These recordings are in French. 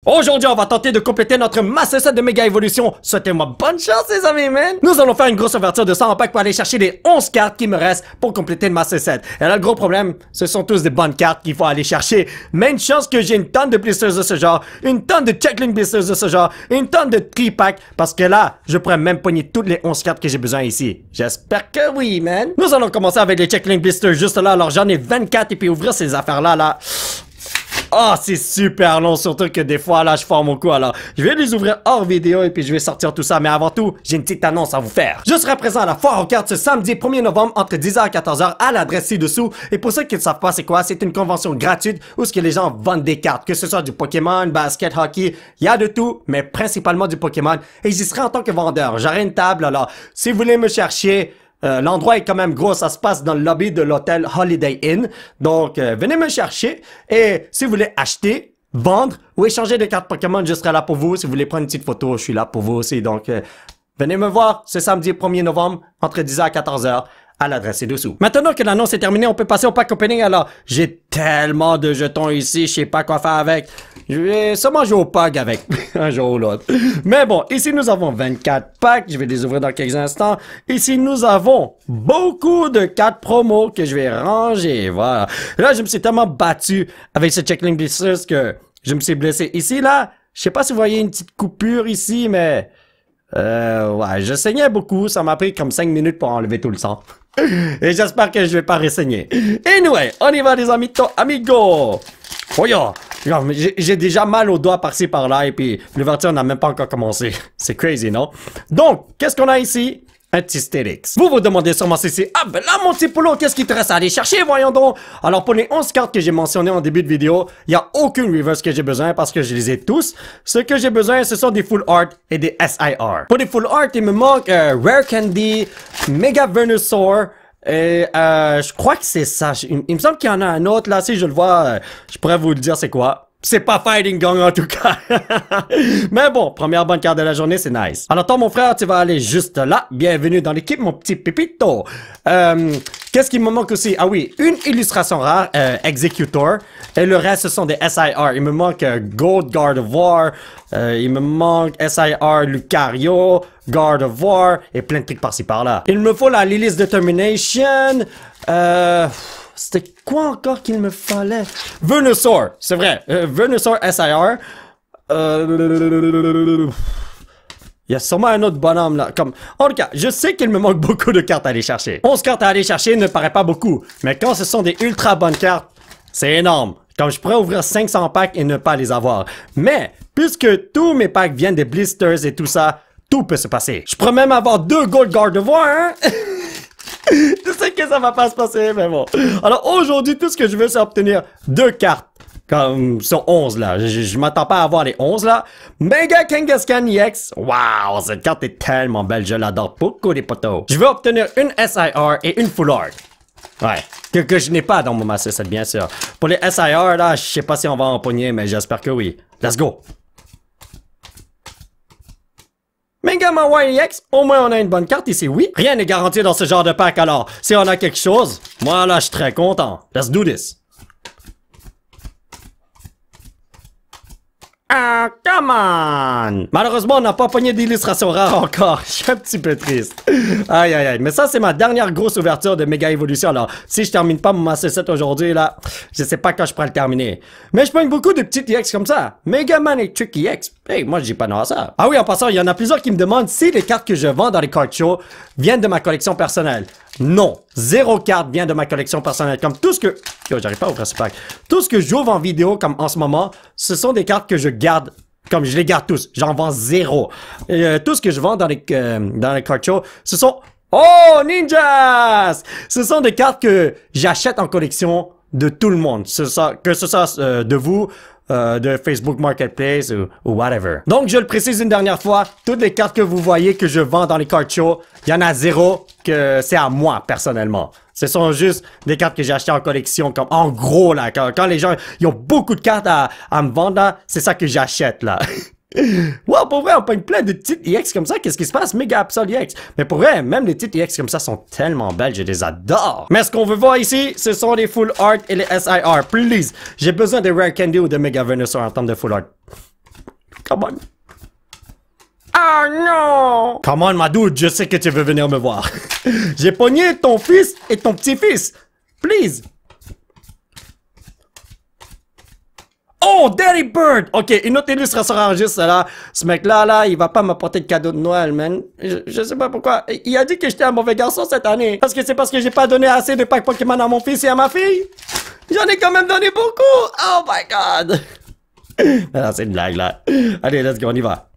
Aujourd'hui, on va tenter de compléter notre Master Set de Méga Évolution. Souhaitez-moi bonne chance, les amis, man! Nous allons faire une grosse ouverture de 100 packs pour aller chercher les 11 cartes qui me restent pour compléter le Master Set. Et là, le gros problème, ce sont tous des bonnes cartes qu'il faut aller chercher. Mais une chance que j'ai une tonne de blisters de ce genre, une tonne de checklink blisters de ce genre, une tonne de tri-packs, parce que là, je pourrais même pogner toutes les 11 cartes que j'ai besoin ici. J'espère que oui, man! Nous allons commencer avec les checklink blisters juste là. Alors, j'en ai 24 et puis ouvrir ces affaires-là, là. Oh, c'est super long, surtout que des fois, là, je forme mon coup. Alors, je vais les ouvrir hors vidéo et puis je vais sortir tout ça. Mais avant tout, j'ai une petite annonce à vous faire. Je serai présent à la foire aux cartes ce samedi 1er novembre entre 10h et 14h à l'adresse ci-dessous. Et pour ceux qui ne savent pas c'est quoi, c'est une convention gratuite où ce que les gens vendent des cartes. Que ce soit du Pokémon, basket, hockey, il y a de tout, mais principalement du Pokémon. Et j'y serai en tant que vendeur. J'aurai une table, alors, si vous voulez me chercher... l'endroit est quand même gros, ça se passe dans le lobby de l'hôtel Holiday Inn. Donc, venez me chercher. Et si vous voulez acheter, vendre ou échanger des cartes Pokémon, je serai là pour vous. Si vous voulez prendre une petite photo, je suis là pour vous aussi. Donc, venez me voir ce samedi 1er novembre entre 10h et 14h. À l'adresse ci-dessous. Maintenant que l'annonce est terminée, on peut passer au pack opening. Alors, j'ai tellement de jetons ici, je sais pas quoi faire avec. Je vais sûrement jouer au pack avec, un jour ou l'autre. Mais bon, ici nous avons 24 packs, je vais les ouvrir dans quelques instants. Ici nous avons beaucoup de cartes promo que je vais ranger, voilà. Là, je me suis tellement battu avec ce checklink blisters que je me suis blessé. Ici, là, je sais pas si vous voyez une petite coupure ici, mais... ouais, je saignais beaucoup, ça m'a pris comme 5 minutes pour enlever tout le sang. Et j'espère que je vais pas ressaigner. Anyway, on y va les amitos, amigos. Oh ya, j'ai déjà mal aux doigts par-ci par-là et puis l'ouverture n'a même pas encore commencé. C'est crazy, non? Donc, qu'est-ce qu'on a ici? Un petit Stélix. Vous vous demandez sûrement si c'est... Ah ben là mon petit poulot, qu'est-ce qu'il te reste à aller chercher, voyons donc. Alors pour les 11 cartes que j'ai mentionnées en début de vidéo, il n'y a aucune reverse que j'ai besoin parce que je les ai tous. Ce que j'ai besoin, ce sont des full art et des SIR. Pour les full art, il me manque Rare Candy, Mega Venusaur, et je crois que c'est ça. Il me semble qu'il y en a un autre là, si je le vois, je pourrais vous le dire c'est quoi. C'est pas Fighting Gong en tout cas. Mais bon, première bonne carte de la journée, c'est nice. Alors toi mon frère, tu vas aller juste là. Bienvenue dans l'équipe mon petit pépito. Qu'est-ce qui me manque aussi? Ah oui, une illustration rare, Executor. Et le reste, ce sont des SIR. Il me manque Gold Guard of War. Il me manque SIR Lucario, Guard of War. Et plein de trucs par-ci par-là. Il me faut la Lily's Determination. C'était quoi encore qu'il me fallait? Venusaur, c'est vrai. Venusaur SIR. Il y a sûrement un autre bonhomme là. Comme... En tout cas, je sais qu'il me manque beaucoup de cartes à aller chercher. 11 cartes à aller chercher ne paraît pas beaucoup. Mais quand ce sont des ultra bonnes cartes, c'est énorme. Comme je pourrais ouvrir 500 packs et ne pas les avoir. Mais, puisque tous mes packs viennent des blisters et tout ça, tout peut se passer. Je pourrais même avoir 2 Gold Guard of War, hein? Je sais que ça va pas se passer, mais bon. Alors aujourd'hui, tout ce que je veux, c'est obtenir 2 cartes. Comme sur 11 là. Je m'attends pas à avoir les 11 là. Mega Kangaskhan EX. Waouh, cette carte est tellement belle. Je l'adore beaucoup les potos. Je veux obtenir une SIR et une Full Art. Ouais. Que je n'ai pas dans mon Master Set, bien sûr. Pour les SIR là, je sais pas si on va en pogner, mais j'espère que oui. Let's go. Mega Mawile EX, au moins on a une bonne carte ici, oui. Rien n'est garanti dans ce genre de pack alors. Si on a quelque chose, moi là je suis très content. Let's do this. Ah, come on! Malheureusement, on n'a pas pogné d'illustration rare encore. Je suis un petit peu triste. Aïe, aïe, aïe. Mais ça, c'est ma dernière grosse ouverture de Méga Évolution. Alors, si je termine pas mon Master Set aujourd'hui, là, je sais pas quand je pourrai le terminer. Mais je pogne beaucoup de petites EX comme ça. Mega Man et Tricky EX. Hey, moi, j'ai pas non à ça. Ah oui, en passant, il y en a plusieurs qui me demandent si les cartes que je vends dans les card shows viennent de ma collection personnelle. Non, 0 carte vient de ma collection personnelle. Comme tout ce que... Yo, j'arrive pas à ouvrir ce pack. Tout ce que j'ouvre en vidéo, comme en ce moment, ce sont des cartes que je garde. Comme je les garde tous. J'en vends 0. Et, tout ce que je vends dans les card shows, ce sont... Oh, Ninjas! Ce sont des cartes que j'achète en collection de tout le monde. Que ce soit de vous... de Facebook Marketplace ou whatever. Donc, je le précise une dernière fois, toutes les cartes que vous voyez que je vends dans les card shows, il y en a 0 que c'est à moi, personnellement. Ce sont juste des cartes que j'ai achetées en collection, comme en gros, là, quand les gens, ils ont beaucoup de cartes à me vendre, là, c'est ça que j'achète, là. Wow, pour vrai, on pogne plein de petites EX comme ça. Qu'est-ce qui se passe? Mega Absol EX. Mais pour vrai, même les petites EX comme ça sont tellement belles, je les adore. Mais ce qu'on veut voir ici, ce sont les Full Art et les SIR. Please, j'ai besoin de Rare Candy ou de Mega Venusaur en termes de Full Art. Come on. Ah non! Come on, ma dude, je sais que tu veux venir me voir. J'ai pogné ton fils et ton petit-fils. Please. Oh, Daddy Bird! Ok, une autre illustration enregistre là. Ce mec-là, là, il va pas m'apporter de cadeau de Noël, man. Je sais pas pourquoi. Il a dit que j'étais un mauvais garçon cette année. Parce que c'est parce que j'ai pas donné assez de packs Pokémon à mon fils et à ma fille. J'en ai quand même donné beaucoup. Oh my god. Non, c'est une blague, là. Allez, let's go, on y va.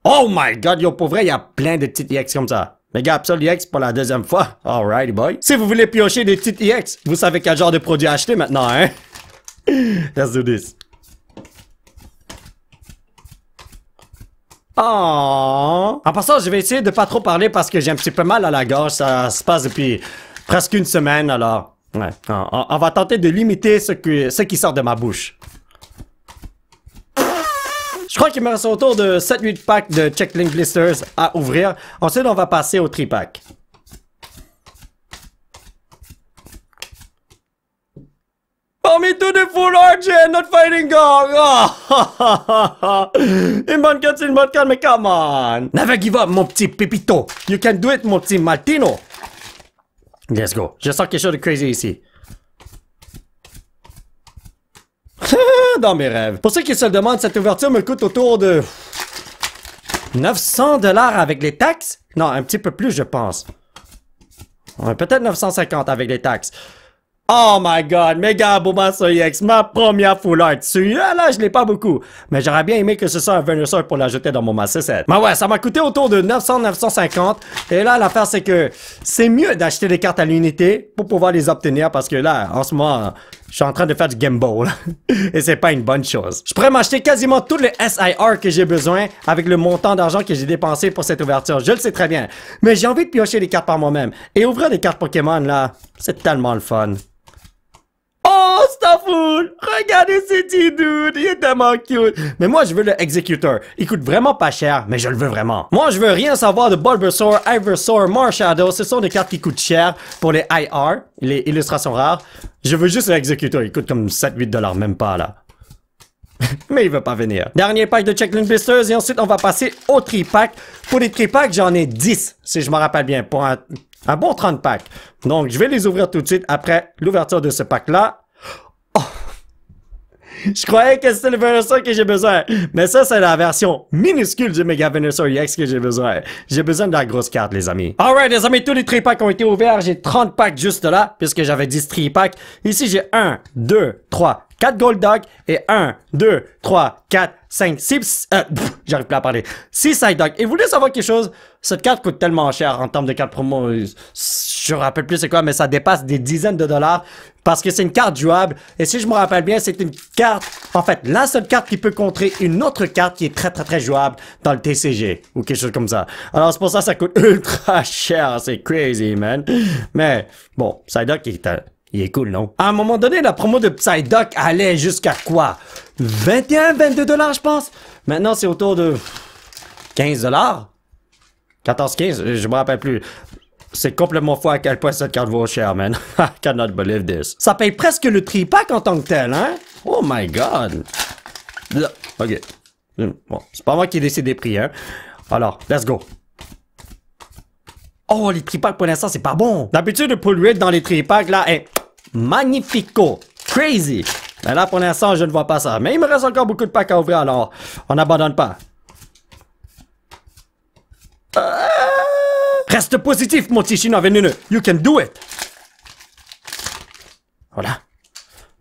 Oh my god, yo, pour vrai, il y a plein de petites EX comme ça. Les gars, Absol EX pour la deuxième fois. Alrighty, boy. Si vous voulez piocher des petites EX, vous savez quel genre de produit acheter maintenant, hein? Let's do this. Oh. En passant, je vais essayer de pas trop parler parce que j'ai un petit peu mal à la gorge. Ça se passe depuis presque une semaine, alors... Ouais, on va tenter de limiter ce qui sort de ma bouche. Je crois qu'il me reste autour de 7-8 packs de Checklink Blisters à ouvrir. Ensuite, on va passer au tri-pack. Parmi tous les full art, j'ai notre fighting gong! Oh, une bonne carte, c'est une bonne carte, mais come on! Never give up, mon petit Pepito! You can do it, mon petit Martino! Let's go. Je sens quelque chose de crazy ici. Dans mes rêves. Pour ceux qui se le demandent, cette ouverture me coûte autour de 900 $ avec les taxes? Non, un petit peu plus, je pense. Ouais, peut-être 950 avec les taxes. Oh my god, Mega Bulbasaur EX, ma première full art dessus. Là, je l'ai pas beaucoup. Mais j'aurais bien aimé que ce soit un Venusaur pour l'ajouter dans mon Master Set. Mais ouais, ça m'a coûté autour de 900-950. Et là, l'affaire, c'est que c'est mieux d'acheter des cartes à l'unité pour pouvoir les obtenir parce que là, en ce moment, je suis en train de faire du Game Ball. Et c'est pas une bonne chose. Je pourrais m'acheter quasiment tous les SIR que j'ai besoin avec le montant d'argent que j'ai dépensé pour cette ouverture. Je le sais très bien. Mais j'ai envie de piocher les cartes par moi-même. Et ouvrir des cartes Pokémon, là, c'est tellement le fun. Oh, Starfool! Regardez ce petit dude, il est tellement cute! Mais moi, je veux le Executor. Il coûte vraiment pas cher, mais je le veux vraiment. Moi, je veux rien savoir de Bulbasaur, Ivysaur, Marshadow. Ce sont des cartes qui coûtent cher pour les IR, les illustrations rares. Je veux juste le Executor. Il coûte comme 7-8 $, même pas, là. Mais il veut pas venir. Dernier pack de Checklink Blisters et ensuite, on va passer au tri-pack. Pour les tri-packs, j'en ai 10, si je me rappelle bien, pour un bon 30 packs. Donc, je vais les ouvrir tout de suite après l'ouverture de ce pack-là. Oh. Je croyais que c'était le Venusaur que j'ai besoin. Mais ça, c'est la version minuscule du Mega Venusaur EX que j'ai besoin. J'ai besoin de la grosse carte, les amis. Alright, les amis, tous les tri-packs ont été ouverts. J'ai 30 packs juste là, puisque j'avais 10 tri-packs. Ici, j'ai 1, 2, 3, 4 Gold Dog et 1, 2, 3, 4, 5, 6... j'arrive plus à parler. 6 Side Dog. Et vous voulez savoir quelque chose? Cette carte coûte tellement cher en termes de carte promo. Je me rappelle plus c'est quoi, mais ça dépasse des dizaines de dollars parce que c'est une carte jouable. Et si je me rappelle bien, c'est une carte... En fait, la seule carte qui peut contrer une autre carte qui est très jouable dans le TCG ou quelque chose comme ça. Alors c'est pour ça que ça coûte ultra cher. C'est crazy, man. Mais bon, Side Dog il est cool, non? À un moment donné, la promo de Psyduck allait jusqu'à quoi? 21-22 $, je pense. Maintenant, c'est autour de 15 $. 14-15, je me rappelle plus. C'est complètement fou à quel point cette carte vaut cher, man. I cannot believe this. Ça paye presque le tri-pack en tant que tel, hein? Oh my god. Là, ok. Bon, c'est pas moi qui décide des prix, hein? Alors, let's go. Oh, les tri-packs pour l'instant, c'est pas bon. D'habitude, le pull rate dans les tri-packs, là, est magnifico. Crazy. Mais là, pour l'instant, je ne vois pas ça. Mais il me reste encore beaucoup de packs à ouvrir, alors on n'abandonne pas. Reste positif, mon petit chinois vénéneux. You can do it. Voilà.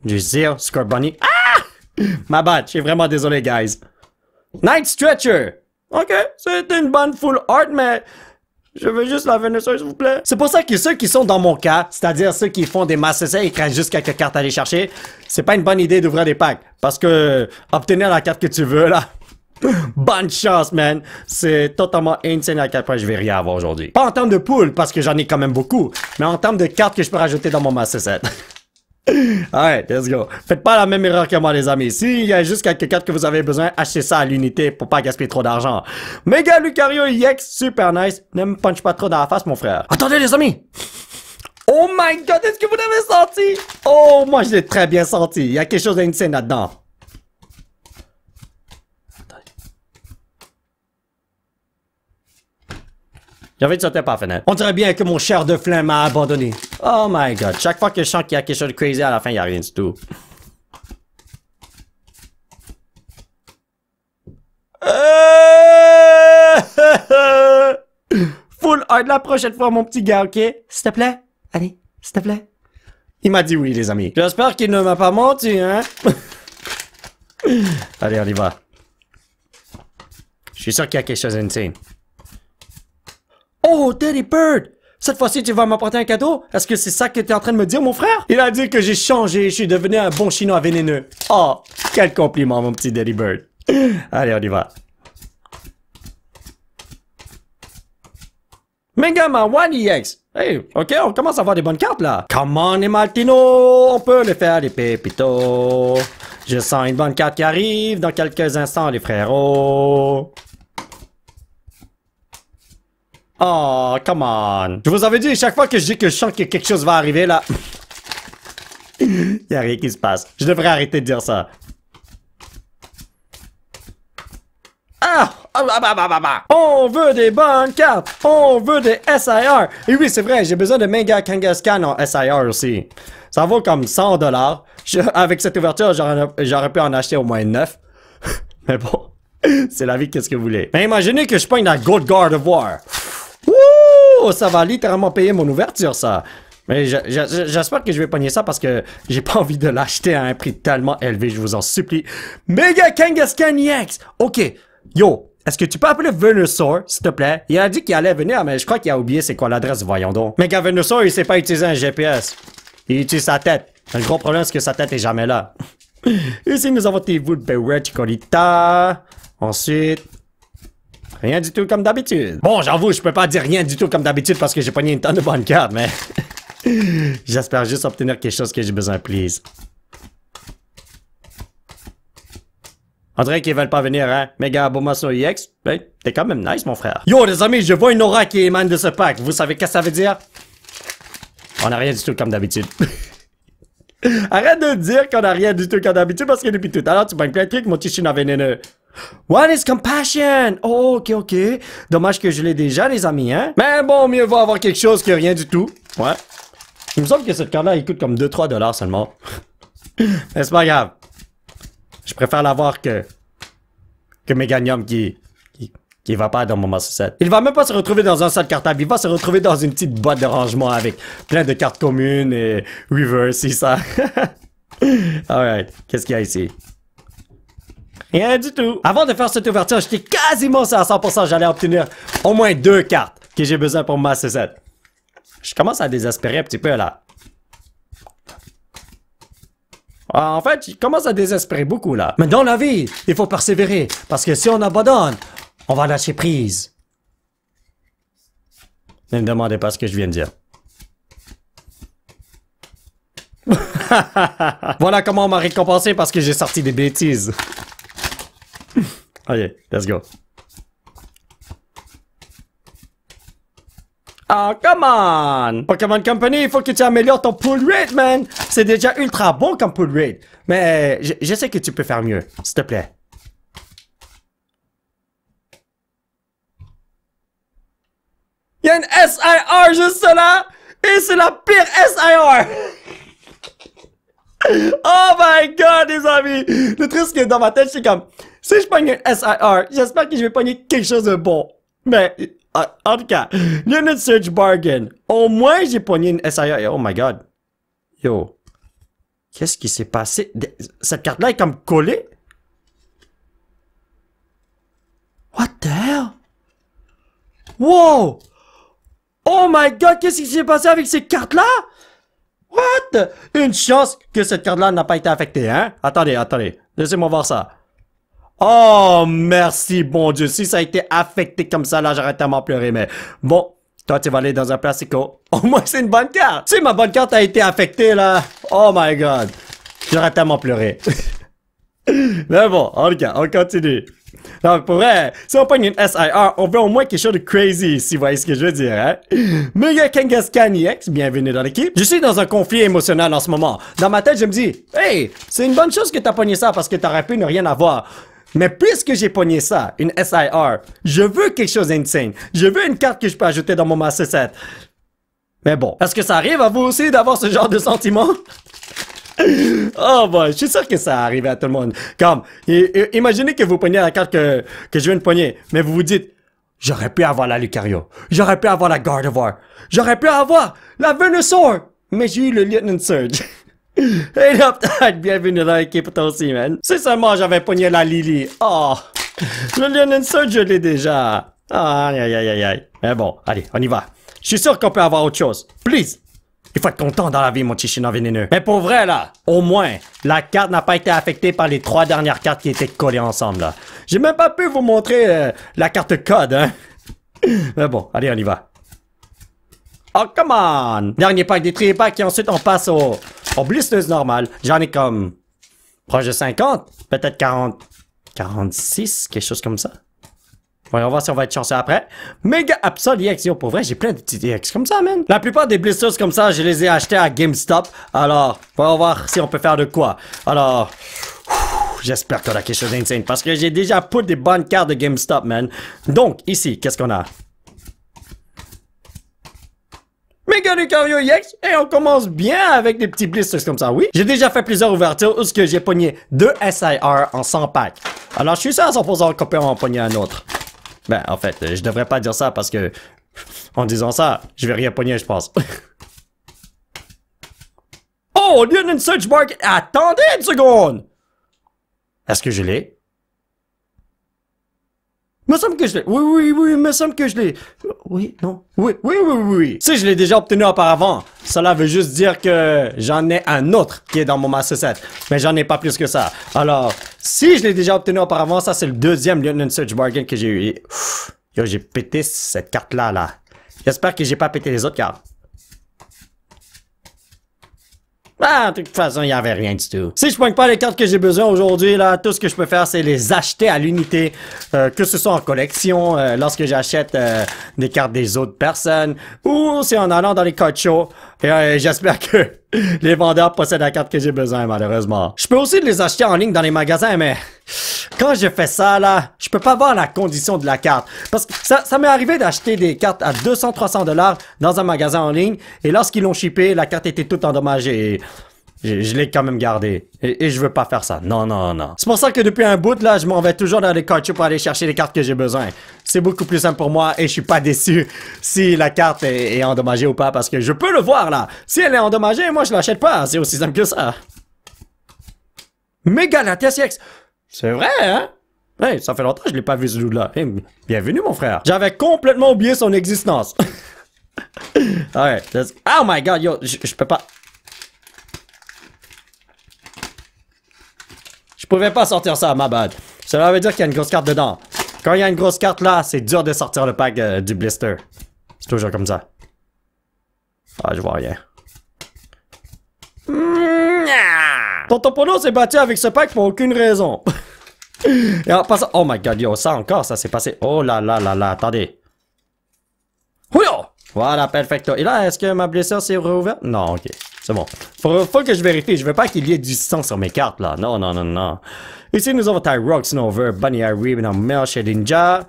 Du Zero, Scorbunny. Ah! Ma bad, je suis vraiment désolé, guys. Night Stretcher. Ok, c'est une bonne full art, mais... je veux juste la Venusaur, s'il vous plaît. C'est pour ça que ceux qui sont dans mon cas, c'est-à-dire ceux qui font des Master Set et qui restent juste quelques cartes à aller chercher, c'est pas une bonne idée d'ouvrir des packs. Parce que obtenir la carte que tu veux, là, bonne chance, man. C'est totalement insane à quel point je vais rien avoir aujourd'hui. Pas en termes de pool, parce que j'en ai quand même beaucoup, mais en termes de cartes que je peux rajouter dans mon Master Set. Alright, let's go. Faites pas la même erreur que moi, les amis. S'il y a juste quelques cartes que vous avez besoin, achetez ça à l'unité pour pas gaspiller trop d'argent. Mega Lucario EX, super nice. Ne me punch pas trop dans la face, mon frère. Attendez, les amis. Oh my god, est-ce que vous l'avez senti? Oh, moi, je l'ai très bien senti. Il y a quelque chose d'insane là-dedans. J'ai envie de sauter par la fenêtre. On dirait bien que mon cher de flamme m'a abandonné. Oh my god. Chaque fois que je sens qu'il y a quelque chose de crazy, à la fin, il n'y a rien du tout. Full hard la prochaine fois, mon petit gars, ok? S'il te plaît? Allez, s'il te plaît? Il m'a dit oui, les amis. J'espère qu'il ne m'a pas menti, hein? Allez, on y va. Je suis sûr qu'il y a quelque chose d'insane. Oh, Teddy Bird! Cette fois-ci, tu vas m'apporter un cadeau? Est-ce que c'est ça que tu es en train de me dire, mon frère? Il a dit que j'ai changé, je suis devenu un bon chinois vénéneux. Oh, quel compliment, mon petit Teddy Bird. Allez, on y va. Megaman One EX. Hey, ok, on commence à avoir des bonnes cartes, là. Come on, les Maltino, on peut les faire, les pépitos. Je sens une bonne carte qui arrive dans quelques instants, les frérots. Oh, come on. Je vous avais dit, chaque fois que je dis que je sens que quelque chose va arriver, là... Il y a rien qui se passe. Je devrais arrêter de dire ça. Ah! On veut des bonnes cartes! On veut des SIR! Et oui, c'est vrai, j'ai besoin de Mega Kangaskhan en SIR aussi. Ça vaut comme 100$. Avec cette ouverture, j'aurais pu en acheter au moins 9. Mais bon, c'est la vie, qu'est-ce que vous voulez. Mais imaginez que je pogne la Gold Guard of War. Wouh! Ça va littéralement payer mon ouverture, ça. Mais j'espère que je vais pogner ça parce que j'ai pas envie de l'acheter à un prix tellement élevé, je vous en supplie. Mega Kangaskhan EX! Ok. Yo, est-ce que tu peux appeler Venusaur, s'il te plaît? Il a dit qu'il allait venir, mais je crois qu'il a oublié c'est quoi l'adresse, voyons donc. Mega Venusaur, il sait pas utiliser un GPS. Il utilise sa tête. Le gros problème, c'est que sa tête est jamais là. Ici, nous avons tes Wood Beware Chikorita. Ensuite... rien du tout comme d'habitude. Bon, j'avoue, je peux pas dire rien du tout comme d'habitude parce que j'ai pogné une tonne de bonnes cartes, mais... j'espère juste obtenir quelque chose que j'ai besoin, please. On dirait qu'ils veulent pas venir, hein? Mega Abomasnow EX? Ben, t'es quand même nice, mon frère. Yo, les amis, je vois une aura qui émane de ce pack. Vous savez qu'est-ce que ça veut dire? On a rien du tout comme d'habitude. Arrête de dire qu'on a rien du tout comme d'habitude parce que depuis tout à l'heure, tu pognes plein de trucs, mon petit chien vénéneux. What is compassion? Oh, ok, ok. Dommage que je l'ai déjà, les amis, hein? Mais bon, mieux vaut avoir quelque chose que rien du tout. Ouais. Il me semble que cette carte-là, il coûte comme 2-3$ seulement. Mais c'est pas grave. Je préfère l'avoir que Meganium qui va pas dans mon Master Set. Il va même pas se retrouver dans un seul cartable, il va se retrouver dans une petite boîte de rangement avec plein de cartes communes et reverse et ça. Alright, qu'est-ce qu'il y a ici? Rien du tout. Avant de faire cette ouverture, j'étais quasiment sûr à 100% j'allais obtenir au moins 2 cartes que j'ai besoin pour mon Master Set. Je commence à désespérer un petit peu là. En fait, je commence à désespérer beaucoup là. Mais dans la vie, il faut persévérer. Parce que si on abandonne, on va lâcher prise. Ne me demandez pas ce que je viens de dire. Voilà comment on m'a récompensé parce que j'ai sorti des bêtises. Ok, let's go. Oh, come on! Pokémon Company, il faut que tu améliores ton pull rate, man! C'est déjà ultra bon comme pull rate. Mais je sais que tu peux faire mieux, s'il te plaît. Il y a une SIR juste là! Et c'est la pire SIR! Oh my god, les amis! Le truc que dans ma tête, c'est comme... si je pogne une SIR, j'espère que je vais pogner quelque chose de bon. Mais... en tout cas, Unit Search Bargain. Au moins, j'ai pogné une SIR. Oh my god. Yo. Qu'est-ce qui s'est passé? Cette carte-là est comme collée? What the hell? Wow! Oh my god, qu'est-ce qui s'est passé avec ces cartes-là? What? Une chance que cette carte-là n'a pas été affectée, hein? Attendez. Laissez-moi voir ça. Oh, merci, bon Dieu. Si ça a été affecté comme ça, là, j'aurais tellement pleuré, mais bon, toi, tu vas aller dans un plastico. Au moins, c'est une bonne carte. Si ma bonne carte a été affectée, là, oh my god, j'aurais tellement pleuré. Mais bon, en tout cas, on continue. Non, pour vrai, si on pogne une SIR, on veut au moins quelque chose de crazy, si vous voyez ce que je veux dire, hein? Mega Kangaskhan EX, bienvenue dans l'équipe. Je suis dans un conflit émotionnel en ce moment. Dans ma tête, je me dis, hey, c'est une bonne chose que t'as pogné ça parce que t'aurais pu ne rien avoir. Mais puisque j'ai pogné ça, une SIR, je veux quelque chose d'insane. Je veux une carte que je peux ajouter dans mon Master Set. Mais bon, est-ce que ça arrive à vous aussi d'avoir ce genre de sentiment? Oh boy, je suis sûr que ça arrive à tout le monde. Comme, imaginez que vous preniez la carte que je viens de pogner, mais vous vous dites, j'aurais pu avoir la Lucario, j'aurais pu avoir la Gardevoir, j'aurais pu avoir la Venusaur, mais j'ai eu le Lieutenant Surge. Hey up, bienvenue dans l'équipe toi aussi, man. Si seulement j'avais pogné la Lily. Oh, le Lieutenant Surge, je l'ai déjà. Ah, aïe, aïe, aïe, aïe. Mais bon, allez, on y va. Je suis sûr qu'on peut avoir autre chose. Please. Il faut être content dans la vie, mon chichina vénéneux. Mais pour vrai, là, au moins, la carte n'a pas été affectée par les 3 dernières cartes qui étaient collées ensemble, là. J'ai même pas pu vous montrer la carte code, hein. Mais bon, allez, on y va. Oh, come on! Dernier pack des tri-packs et ensuite on passe au blisters normal. J'en ai comme proche de 50, peut-être 40, 46, quelque chose comme ça. Voyons voir si on va être chanceux après. Mega Absol EX, yo, pour vrai, j'ai plein de petits EX comme ça, man. La plupart des blisters comme ça, je les ai achetés à GameStop. Alors, voyons voir si on peut faire de quoi. Alors, j'espère qu'on a quelque chose d'insane parce que j'ai déjà put des bonnes cartes de GameStop, man. Donc, ici, qu'est-ce qu'on a? Mega Lucario EX, et on commence bien avec des petits blisters comme ça, oui. J'ai déjà fait plusieurs ouvertures où j'ai pogné 2 SIR en 100 packs. Alors, je suis sûr à 100% qu'on peut en pogner un autre. Ben, en fait, je devrais pas dire ça parce que, en disant ça, je vais rien pogner, je pense. Oh, Lieutenant Surge Bark, attendez une seconde! Est-ce que je l'ai? Me semble que je l'ai. Oui, me semble que je l'ai. Oui, non. Oui. Si je l'ai déjà obtenu auparavant, cela veut juste dire que j'en ai un autre qui est dans mon Master Set. Mais j'en ai pas plus que ça. Alors, si je l'ai déjà obtenu auparavant, ça c'est le deuxième Lieutenant Surge Bargain que j'ai eu. Yo, j'ai pété cette carte-là, là. J'espère que j'ai pas pété les autres cartes. Ah, de toute façon, il n'y avait rien du tout. Si je pogne pas les cartes que j'ai besoin aujourd'hui, là, tout ce que je peux faire, c'est les acheter à l'unité, que ce soit en collection, lorsque j'achète des cartes des autres personnes, ou c'est en allant dans les cartes shows. Et j'espère que les vendeurs possèdent la carte que j'ai besoin, malheureusement. Je peux aussi les acheter en ligne dans les magasins, mais quand je fais ça, là, je peux pas voir la condition de la carte. Parce que ça m'est arrivé d'acheter des cartes à 200-300$ dans un magasin en ligne, et lorsqu'ils l'ont shippé, la carte était toute endommagée. Je l'ai quand même gardé. Et je veux pas faire ça. Non. C'est pour ça que depuis un bout, là, je m'en vais toujours dans les cartes pour aller chercher les cartes que j'ai besoin. C'est beaucoup plus simple pour moi et je suis pas déçu si la carte est endommagée ou pas parce que je peux le voir, là. Si elle est endommagée, moi, je l'achète pas. C'est aussi simple que ça. Mega la TSX. C'est vrai, hein? Hey, ça fait longtemps que je l'ai pas vu ce loup-là. Hey, bienvenue, mon frère. J'avais complètement oublié son existence. Ouais. Oh my god, yo, je peux pas... Je pouvais pas sortir ça, ma bad. Cela veut dire qu'il y a une grosse carte dedans. Quand il y a une grosse carte là, c'est dur de sortir le pack du blister. C'est toujours comme ça. Ah, je vois rien. Tonton Polo s'est battu avec ce pack pour aucune raison. Et en passant... Oh my god, yo, ça encore, ça s'est passé. Oh là, attendez. Ouyo! Voilà, perfecto. Et là, est-ce que ma blessure s'est rouverte? Non, ok. C'est bon. Faut que je vérifie. Je veux pas qu'il y ait du sang sur mes cartes, là. Non. Ici, nous avons Tyrox, Snover, Bunny Harry, Melch et Ninja.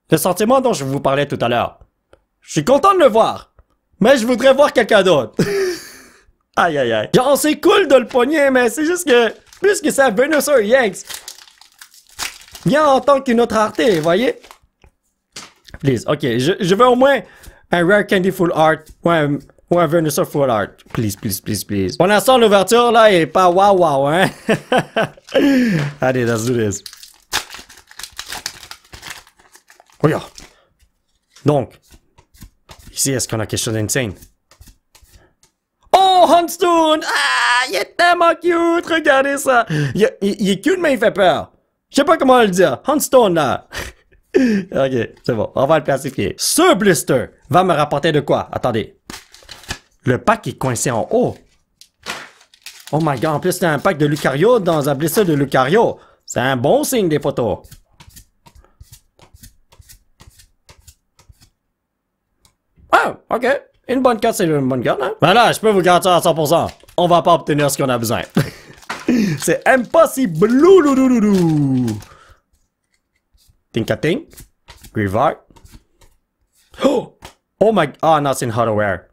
Le sentiment dont je vous parlais tout à l'heure. Je suis content de le voir. Mais je voudrais voir quelqu'un d'autre. Aïe. Genre, c'est cool de le pogner, mais c'est juste que... Puisque c'est un Venusaur EX. Bien en tant qu'une autre rareté, voyez? Please, ok, je veux au moins un Rare Candy Full Art ou un Venusaur Full Art. Please. Pour l'instant, l'ouverture, là, est pas wow, hein? Allez, let's do this. Regarde. Donc, ici, est-ce qu'on a quelque chose d'insane? Oh, Huntstone! Ah, il est tellement cute! Regardez ça! Il est cute, mais il fait peur. Je sais pas comment le dire. Huntstone, là. Ok, c'est bon. On va le classifier. Ce blister va me rapporter de quoi? Attendez. Le pack est coincé en haut. Oh my god, en plus, c'est un pack de Lucario dans un blister de Lucario. C'est un bon signe des photos. Oh, ok. Une bonne carte, c'est une bonne carte, hein? Ben là, je peux vous garantir à 100%. On va pas obtenir ce qu'on a besoin. C'est impossible. Tinkating. Grievard. Oh my... Oh non, c'est une Hardware.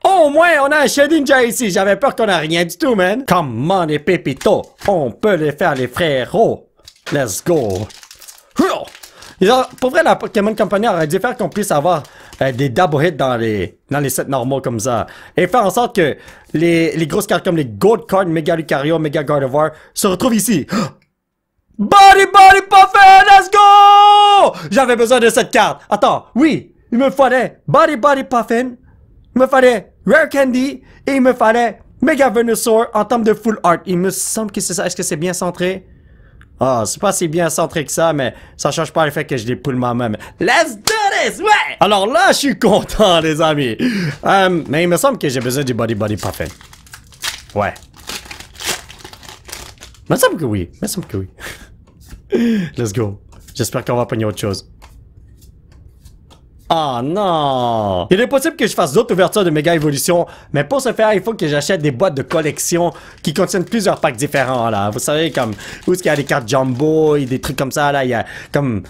Oh, au moins, on a un Shedinja ici. J'avais peur qu'on a rien du tout, man. Come on, les pépitos. On peut les faire, les frérots. Let's go. Pour vrai, la Pokémon Company aurait dû faire qu'on puisse avoir des double hits dans les sets normaux comme ça. Et faire en sorte que les grosses cartes comme les Gold Cards, Mega Lucario, Mega Gardevoir se retrouvent ici. Body Puffin, let's go! J'avais besoin de cette carte. Attends, oui, il me fallait Body Puffin, il me fallait Rare Candy et il me fallait Mega Venusaur en termes de full art. Il me semble que c'est ça. Est-ce que c'est bien centré? Ah, c'est pas si bien centré que ça, mais ça change pas le fait que je dépoule moi-même. Let's do this, ouais! Alors là, je suis content, les amis. Mais il me semble que j'ai besoin du Body Puffin. Ouais. Il me semble que oui. Let's go. J'espère qu'on va pogner autre chose. Oh non! Il est possible que je fasse d'autres ouvertures de Méga Évolution, mais pour ce faire, il faut que j'achète des boîtes de collection qui contiennent plusieurs packs différents, là. Vous savez, comme, où est-ce qu'il y a des cartes Jumbo et des trucs comme ça, là, il y a, comme,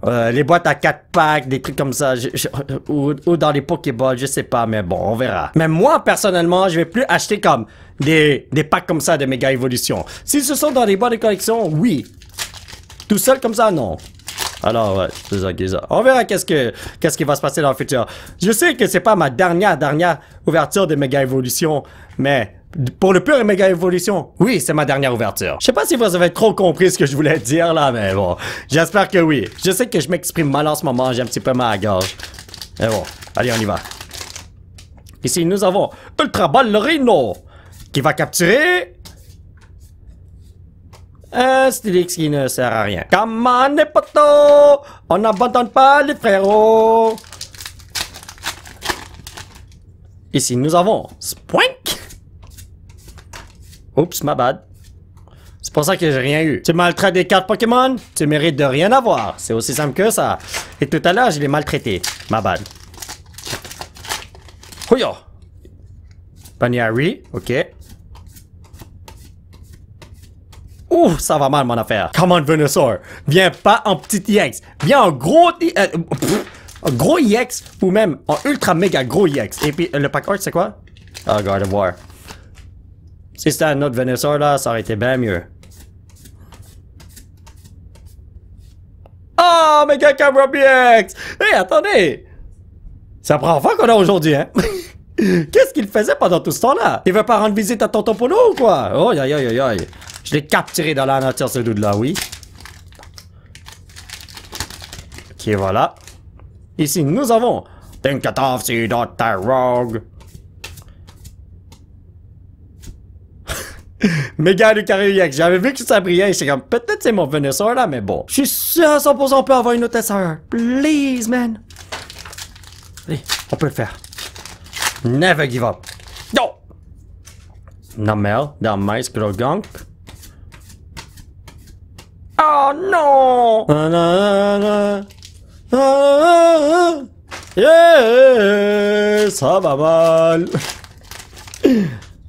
les boîtes à 4 packs, des trucs comme ça, ou dans les Pokéballs, je sais pas, mais bon, on verra. Mais moi, personnellement, je vais plus acheter comme des packs comme ça de Méga Évolution. Si ce sont dans des boîtes de collection, oui. Tout seul comme ça, non. Alors, ouais, c'est ça. On verra qu'est-ce qui va se passer dans le futur. Je sais que c'est pas ma dernière ouverture de Méga Évolution, mais pour le pur Méga Évolution, oui, c'est ma dernière ouverture. Je sais pas si vous avez trop compris ce que je voulais dire là, mais bon, j'espère que oui. Je sais que je m'exprime mal en ce moment, j'ai un petit peu mal à la gorge. Mais bon, allez, on y va. Ici, nous avons Ultra Ballerino qui va capturer... Un Steelix qui ne sert à rien. Come on, les potos! On n'abandonne pas les frérots! Ici, nous avons Spoink! Oups, ma bad. C'est pour ça que j'ai rien eu. Tu maltraites des cartes Pokémon? Tu mérites de rien avoir. C'est aussi simple que ça. Et tout à l'heure, je l'ai maltraité. Ma bad. Houya! Panyari, ok. Ouh, ça va mal mon affaire. Come on, Venusaur. Viens pas en petit EX. Viens en gros... gros EX ou même en ultra méga gros EX. Et puis, le pack art, c'est quoi? Oh, Gardevoir. Si c'était un autre Venusaur, là, ça aurait été bien mieux. Oh, Mega Camera BX! Hey, attendez! C'est la première fois qu'on a aujourd'hui, hein? Qu'est-ce qu'il faisait pendant tout ce temps-là? Il veut pas rendre visite à Tonton Polo ou quoi? Oh, aïe, aïe, aïe, aïe. Je l'ai capturé dans la nature, ce dude-là, oui. Ok, voilà. Ici, nous avons... Think it off, see Dr. Rogue. Mega Lucario EX. J'avais vu que ça brillait et j'étais comme... Peut-être c'est mon Venusaur, là, mais bon. Je suis sûr à 100% on peut avoir une autre SR. Please, man. Allez, on peut le faire. Never give up. No! Namel, Damais, Grogunk. Oh non! Yeah, ça va mal.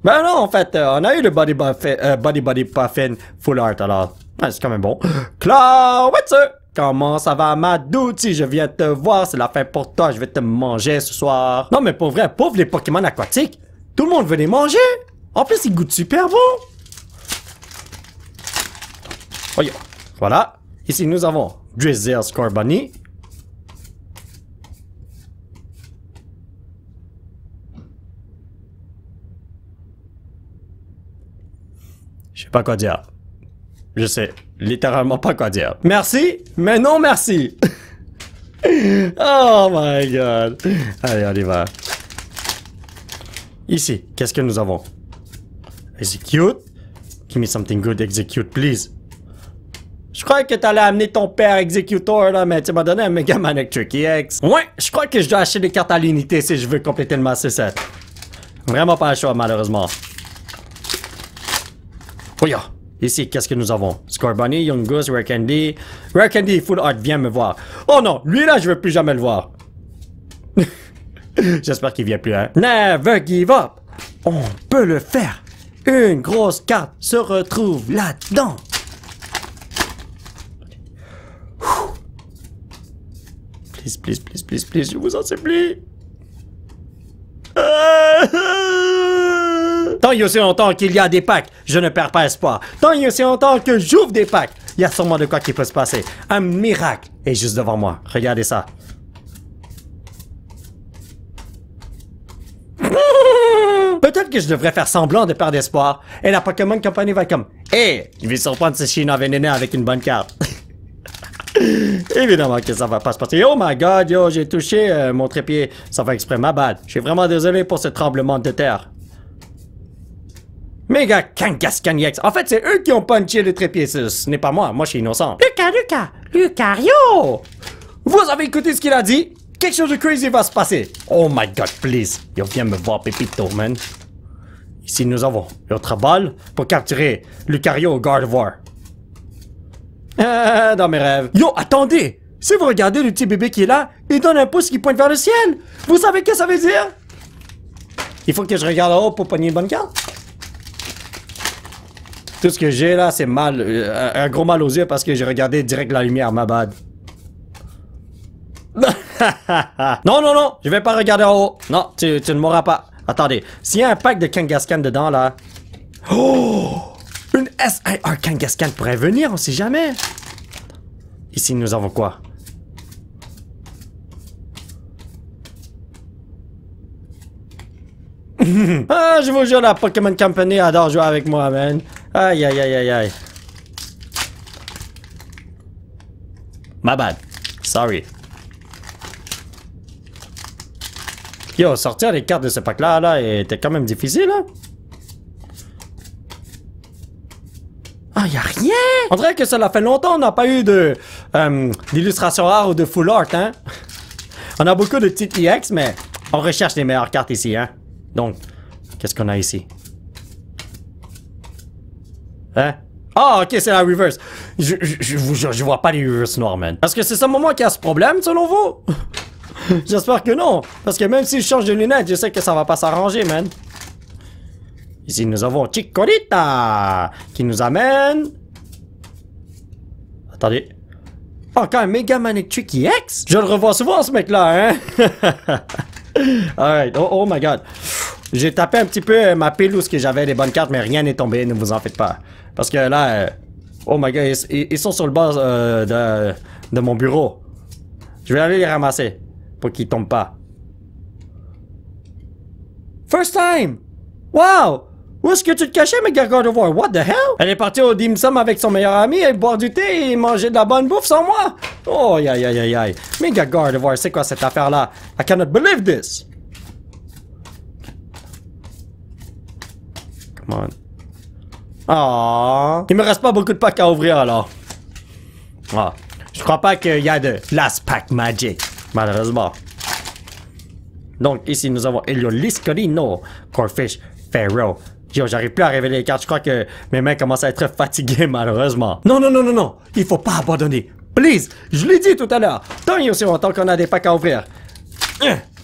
Ben non, en fait, on a eu le Body Puffin Full Art, alors c'est quand même bon. Clawitzer! Comment ça va, ma douti? Je viens te voir, c'est la fin pour toi, je vais te manger ce soir. Non mais pour vrai, pauvre les Pokémon aquatiques, tout le monde veut les manger. En plus, ils goûtent super bon. Oh, yeah. Voilà. Ici, nous avons Drizzle Scorbunny. Je sais pas quoi dire. Je sais littéralement pas quoi dire. Merci, mais non merci. Oh my god. Allez, on y va. Ici, qu'est-ce que nous avons? Execute. Give me something good, execute, please. Je crois que t'allais amener ton père Executor, là, mais tu m'as donné un Mega Man Electric EX. Ouais, je crois que je dois acheter des cartes à l'unité si je veux compléter le Master Set. Vraiment pas le choix, malheureusement. Oh yeah. Ici, qu'est-ce que nous avons? Scorbunny, Young Goose, Rare Candy. Rare Candy, Full Art, viens me voir. Oh non, lui là, je veux plus jamais le voir. J'espère qu'il vient plus, hein. Never give up. On peut le faire. Une grosse carte se retrouve là-dedans. Please, please, please, please, please, je vous en supplie. Tant il y a aussi longtemps qu'il y a des packs, je ne perds pas espoir. Tant il y a aussi longtemps que j'ouvre des packs, il y a sûrement de quoi qui peut se passer. Un miracle est juste devant moi. Regardez ça. Peut-être que je devrais faire semblant de perdre espoir. Et la Pokémon Company va être comme hey, je vais surprendre ce chien envénéné avec une bonne carte. Évidemment que ça va pas se passer. Oh my god, yo, j'ai touché mon trépied. Ça va exprès, ma bad. Je suis vraiment désolé pour ce tremblement de terre. Méga Kangaskhan EX. En fait, c'est eux qui ont punché le trépied. Ce n'est pas moi. Moi, je suis innocent. Lucario! Vous avez écouté ce qu'il a dit? Quelque chose de crazy va se passer. Oh my god, please. Yo, viens me voir, Pépito, man. Ici, nous avons l'autre balle pour capturer Lucario au God of War. Dans mes rêves. Yo, attendez! Si vous regardez le petit bébé qui est là, il donne un pouce qui pointe vers le ciel. Vous savez ce que ça veut dire? Il faut que je regarde en haut pour pogner une bonne carte. Tout ce que j'ai là, c'est mal. Un gros mal aux yeux parce que j'ai regardé direct la lumière, ma bad. Non, non, non, je vais pas regarder en haut. Non, tu ne m'auras pas. Attendez, s'il y a un pack de Kangaskhan dedans, là... Oh! Une SIR Kangaskhan pourrait venir, on sait jamais. Ici, nous avons quoi? Ah, je vous jure, la Pokémon Company adore jouer avec moi, man. Aïe, aïe, aïe, aïe, aïe. My bad. Sorry. Yo, sortir les cartes de ce pack-là, là, était quand même difficile, hein? Ah, y'a rien! On dirait que ça fait longtemps qu'on n'a pas eu d'illustration rare ou de full art, hein? On a beaucoup de petites EX, mais on recherche les meilleures cartes ici, hein? Donc, qu'est-ce qu'on a ici? Hein? Ah, ok, c'est la reverse. Je vous jure, je vois pas les reverse noirs, man. Est-ce que c'est ce moment qui a ce problème, selon vous? J'espère que non. Parce que même si je change de lunettes, je sais que ça va pas s'arranger, man. Ici, nous avons Chikorita qui nous amène... Attendez. Oh, quand un Mega Manic Tricky X? Je le revois souvent, ce mec-là, hein? Alright. Oh my god. J'ai tapé un petit peu ma pelouse que j'avais des bonnes cartes, mais rien n'est tombé, ne vous en faites pas. Parce que là... oh my god, ils sont sur le bas de mon bureau. Je vais aller les ramasser. Pour qu'ils tombent pas. First time! Wow! Où est-ce que tu te cachais, Mega God of War? What the hell? Elle est partie au dim sum avec son meilleur ami et boire du thé et manger de la bonne bouffe sans moi! Oh, aïe, aïe, aïe, aïe. Mega God of War, c'est quoi cette affaire-là? I cannot believe this! Come on. Oh. Il me reste pas beaucoup de packs à ouvrir alors. Ah. Je crois pas qu'il y a de Last Pack Magic. Malheureusement. Donc, ici, nous avons Elio Liscolino, Corphish, Pharaoh. Yo, j'arrive plus à révéler les cartes. Je crois que mes mains commencent à être fatiguées, malheureusement. Non, non, non, non, non. Il faut pas abandonner. Please. Je l'ai dit tout à l'heure. Tant et aussi longtemps qu'on a des packs à ouvrir.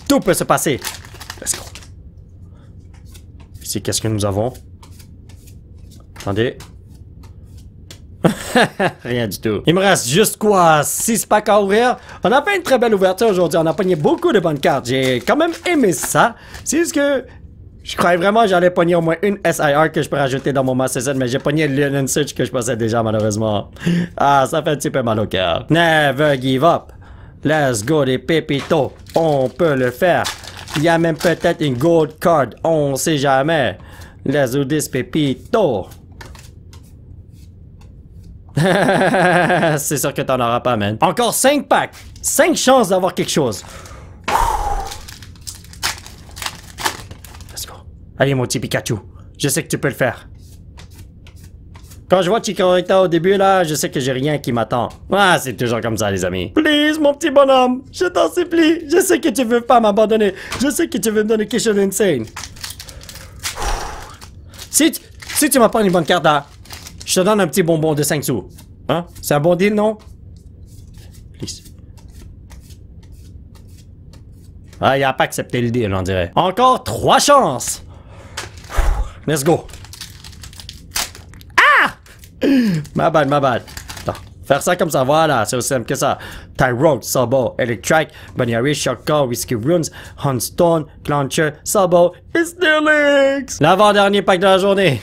Tout peut se passer. Let's go. Ici, qu'est-ce que nous avons? Attendez. Rien du tout. Il me reste juste quoi? 6 packs à ouvrir? On a fait une très belle ouverture aujourd'hui. On a pogné beaucoup de bonnes cartes. J'ai quand même aimé ça. C'est juste que je croyais vraiment que j'allais pogner au moins une SIR que je peux rajouter dans mon Master Set, mais j'ai pogné le Linen Search que je possède déjà, malheureusement. Ah, ça fait un petit peu mal au cœur. Never give up. Let's go, les pépitos. On peut le faire. Il y a même peut-être une gold card. On sait jamais. Let's do this, pépito. C'est sûr que t'en auras pas, man. Encore 5 packs. 5 chances d'avoir quelque chose. Let's go. Allez, mon petit Pikachu. Je sais que tu peux le faire. Quand je vois Chikorita au début, là, je sais que j'ai rien qui m'attend. Ah, c'est toujours comme ça, les amis. Please, mon petit bonhomme. Je t'en supplie. Je sais que tu veux pas m'abandonner. Je sais que tu veux me donner quelque chose d'insane. Si tu m'apprends une bonne carte, là, je te donne un petit bonbon de 5 sous. Hein? C'est un bon deal, non? Please. Ah, il a pas accepté le deal, on dirait. Encore 3 chances. Let's go. Ah! Ma bad. Attends. Faire ça comme ça, voilà, c'est aussi simple que ça. Tyrogue, Sabo, Electric, Bunny Harris, Shotgun, Whiskey Runes, Hunstone, Clancher, Sabo et Steelix. L'avant-dernier pack de la journée.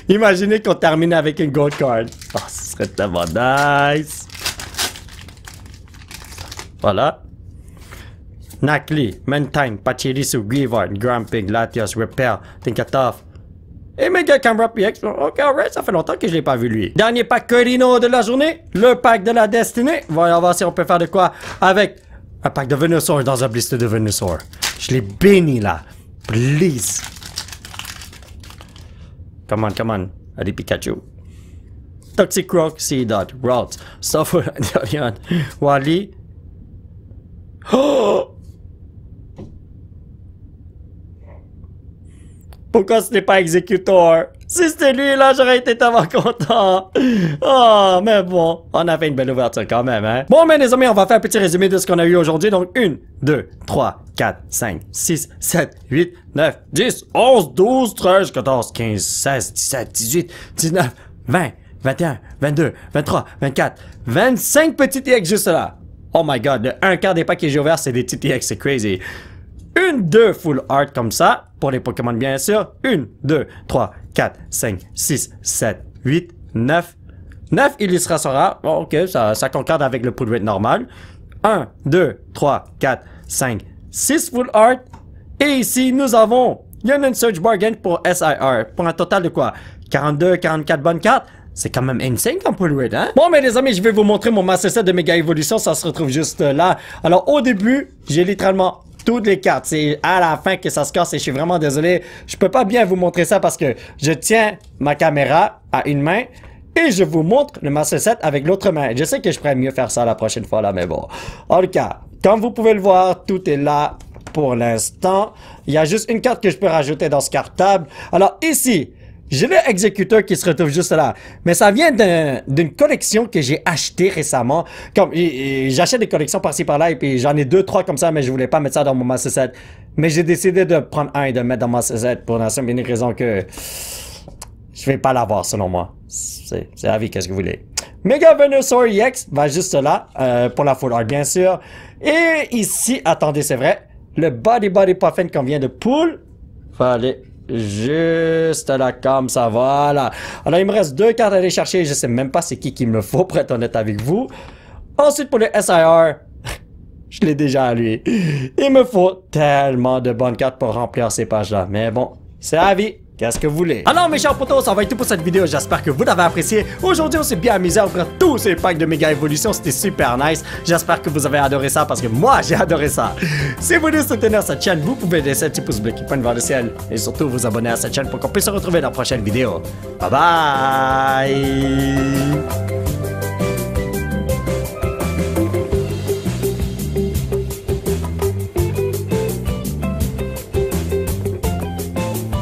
Imaginez qu'on termine avec une gold card. Oh, ce serait tellement nice. Voilà. Nakli, Mentime, Pachirisu, Grievard, Grampig, Latios, Repair, Tinkatoff. Et Mega Camera PX. Ok, alright, ça fait longtemps que je l'ai pas vu lui. Dernier pack Corino de la journée. Le pack de la destinée. Voyons voir si on peut faire de quoi avec un pack de Venusaur dans un blister de Venusaur. Je l'ai béni là. Please. Come on. Allez Pikachu. Toxicroak, Seedot, Route, Stuffer, Dorian, Wally. Oh! Pourquoi ce n'est pas Executor? Si c'était lui, là, j'aurais été tellement content. Oh, mais bon, on a fait une belle ouverture quand même, hein. Bon, mais les amis, on va faire un petit résumé de ce qu'on a eu aujourd'hui. Donc, 1, 2, 3, 4, 5, 6, 7, 8, 9, 10, 11, 12, 13, 14, 15, 16, 17, 18, 19, 20, 21, 22, 23, 24, 25 petits TX juste là. Oh my god, le un quart des packs que j'ai ouverts, c'est des petits TX, c'est crazy. 2 full art comme ça, pour les Pokémon bien sûr. 1, 2, 3, 4, 5, 6, 7, 8, 9. 9 illustrations rares. Bon, ok, ça concorde avec le pull rate normal. 1, 2, 3, 4, 5, 6 full art. Et ici, nous avons Union Search Bargain pour SIR. Pour un total de quoi? 42, 44 bonnes cartes. C'est quand même insane comme pull rate, hein? Bon, mais les amis, je vais vous montrer mon Master Set de Mega Evolution. Ça se retrouve juste là. Alors, au début, j'ai littéralement toutes les cartes. C'est à la fin que ça se casse et je suis vraiment désolé. Je peux pas bien vous montrer ça parce que je tiens ma caméra à une main et je vous montre le Master Set avec l'autre main. Je sais que je pourrais mieux faire ça la prochaine fois là, mais bon. En tout cas, comme vous pouvez le voir, tout est là pour l'instant. Il y a juste une carte que je peux rajouter dans ce cartable. Alors ici, j'ai le Executor qui se retrouve juste là. Mais ça vient d'une collection que j'ai achetée récemment. Comme j'achète des collections par-ci par-là et puis j'en ai 2, 3 comme ça, mais je voulais pas mettre ça dans mon Master Set. Mais j'ai décidé de prendre un et de le mettre dans mon Master Set pour la simple et unique raison que je vais pas l'avoir selon moi. C'est la vie, qu'est-ce que vous voulez. Mega Venusaur EX va juste là, pour la full art bien sûr. Et ici, attendez, c'est vrai, le Body Puffin qu'on vient de pull va aller juste là comme ça, voilà. Alors il me reste 2 cartes à aller chercher, je sais même pas c'est qui me le faut pour être honnête avec vous. Ensuite pour le SIR, je l'ai déjà à lui. Il me faut tellement de bonnes cartes pour remplir ces pages là, mais bon, c'est la vie. Qu'est-ce que vous voulez? Alors mes chers potos, ça va être tout pour cette vidéo. J'espère que vous l'avez apprécié. Aujourd'hui, on s'est bien amusé à ouvrir tous ces packs de Mega Evolution. C'était super nice. J'espère que vous avez adoré ça parce que moi, j'ai adoré ça. Si vous voulez soutenir cette chaîne, vous pouvez laisser un petit pouce bleu qui pointe vers le ciel. Et surtout, vous abonner à cette chaîne pour qu'on puisse se retrouver dans la prochaine vidéo. Bye bye!